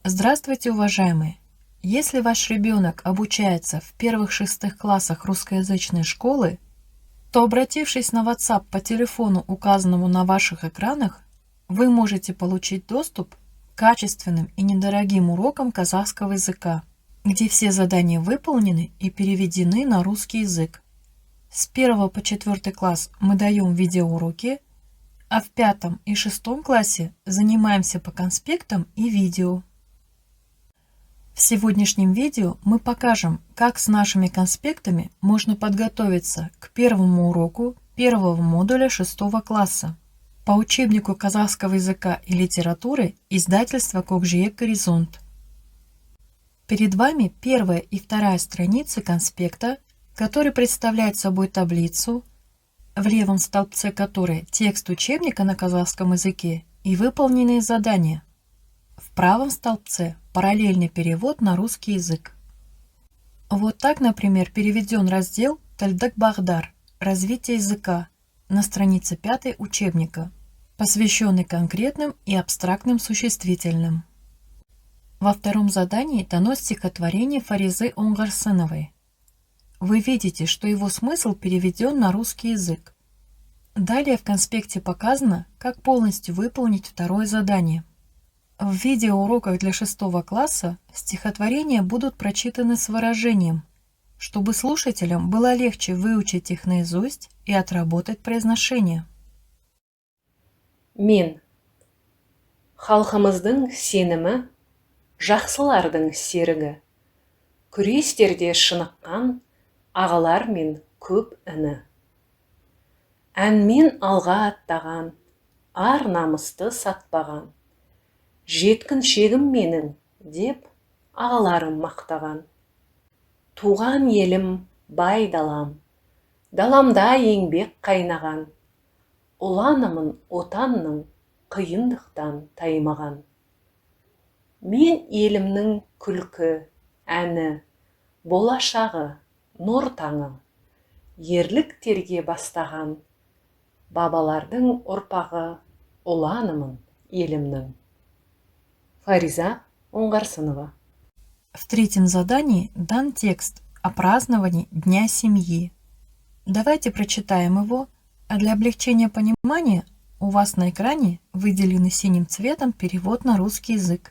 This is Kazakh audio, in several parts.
Здравствуйте, уважаемые! Если ваш ребенок обучается в первых 6 классах русскоязычной школы, то, обратившись на WhatsApp по телефону, указанному на ваших экранах, вы можете получить доступ к качественным и недорогим урокам казахского языка, где все задания выполнены и переведены на русский язык. С 1 по 4 класс мы даем видеоуроки, а в 5 и 6 классе занимаемся по конспектам и видео. В сегодняшнем видео мы покажем, как с нашими конспектами можно подготовиться к первому уроку первого модуля 6 класса по учебнику казахского языка и литературы издательства Көкжиек Горизонт. Перед вами первая и вторая страницы конспекта, который представляет собой таблицу, в левом столбце которой текст учебника на казахском языке и выполненные задания. В правом столбце параллельный перевод на русский язык. Вот так, например, переведен раздел «Тальдак Багдар. Развитие языка» на странице 5 учебника, посвященный конкретным и абстрактным существительным. Во втором задании дано стихотворение Фаризы Оңғарсыновой. Вы видите, что его смысл переведен на русский язык. Далее в конспекте показано, как полностью выполнить второе задание. В видеоуроках для 6 класса стихотворения будут прочитаны с выражением, чтобы слушателям было легче выучить их наизусть и отработать произношение. Мен. Халқымыздың сенімі, жақсылардың серігі. Күрестерде шыныққан ағалар мен көп іні. Әнмен алға аттаған, ар намысты сатпаған. Жеткіншегім менің, деп ағаларым мақтаған. Туған елім, бай далам, даламда еңбек қайнаған. Ұланымын отанның, қиындықтан таймаған. Мен елімнің күлкі, әні, болашағы, нұр таңы. Ерліктерге бастаған, бабалардың ұрпағы, ұланымын елімнің. Фариза Оңғарсынова. В третьем задании дан текст о праздновании Дня семьи. Давайте прочитаем его, а для облегчения понимания у вас на экране выделенный синим цветом перевод на русский язык.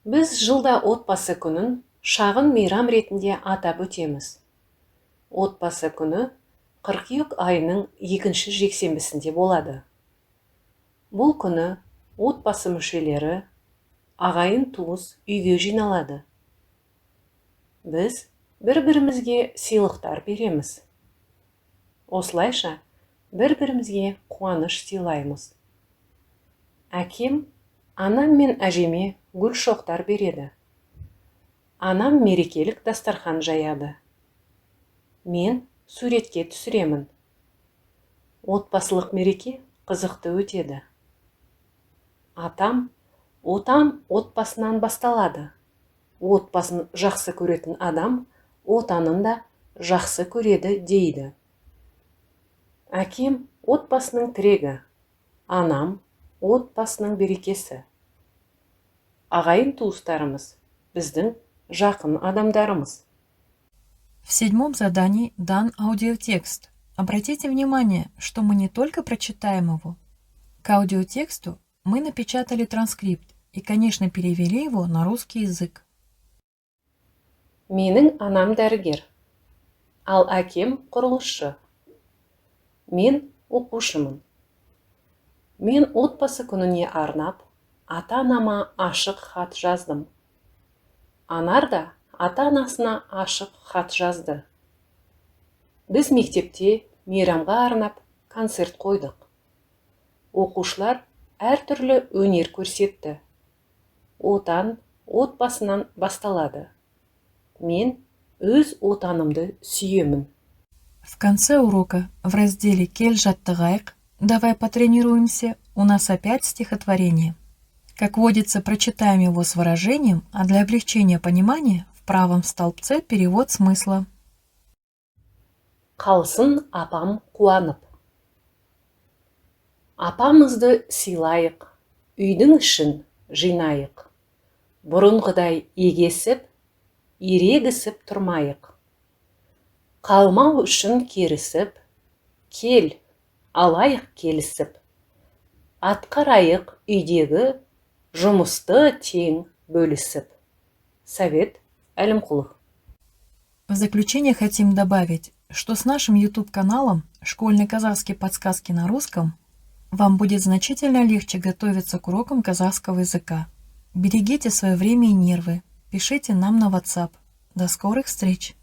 Біз жылда отбасы күнін шағын мейрам ретінде атап өтеміз. Отбасы күні қыркүйек айының 2-ші жексенбісінде болады. Бұл күні отбасы мүшелері, ағайын туыс үйге жиналады. Біз бір-бірімізге сыйлықтар береміз. Осылайша бір-бірімізге қуаныш сыйлаймыз. Әкем анам мен әжеме гүл шоқтар береді. Анам мерекелік дастархан жаяды. Мен суретке түсіремін. Отбасылық мереке қызықты өтеді. Атам, отан отбасынан басталады. Отбасын жақсы көретін адам, отанын да жақсы көреді дейді. Әкем отбасының тірегі, анам отбасының берекесі. Ағайын туыстарымыз біздің жақын адамдарымыз. В 7 задании дан аудиотекст. Обратите внимание, что мы не только прочитаем его. К аудиотексту мы напечатали транскрипт и, конечно, перевели его на русский язык. Менің анам дәрігер, ал әкем құрылысшы. Мен оқушымын. Мен отбасы күніне арнап, ата-анама ашық хат жаздым. Анар да ата-анасына ашық хат жазды. Біз мектепте мейрамға арнап концерт қойдық. Оқушылар әртүрлі өнер көрсетті. Отан отбасынан басталады. Мен өз отанымды сүйемін. В конце урока в разделе «Кель жаттығайық» «Давай потренируемся» у нас опять стихотворение. Как водится, прочитаем его с выражением, а для облегчения понимания в правом столбце перевод смысла. Қалсын апам қуанып. Апамызды сыйлайық, үйдің ішін жинайық. бұрынғыдай егесіп, ерегісіп тұрмайық. Қалмау үшін керісіп, кел, алайық келісіп. Атқарайық үйдегі жұмысты тең бөлісіп. Совет Әлімқұлов. В заключение хотим добавить, что с нашим YouTube-каналом «Школьные казахские подсказки на русском» вам будет значительно легче готовиться к урокам казахского языка. Берегите свое время и нервы. Пишите нам на WhatsApp. До скорых встреч!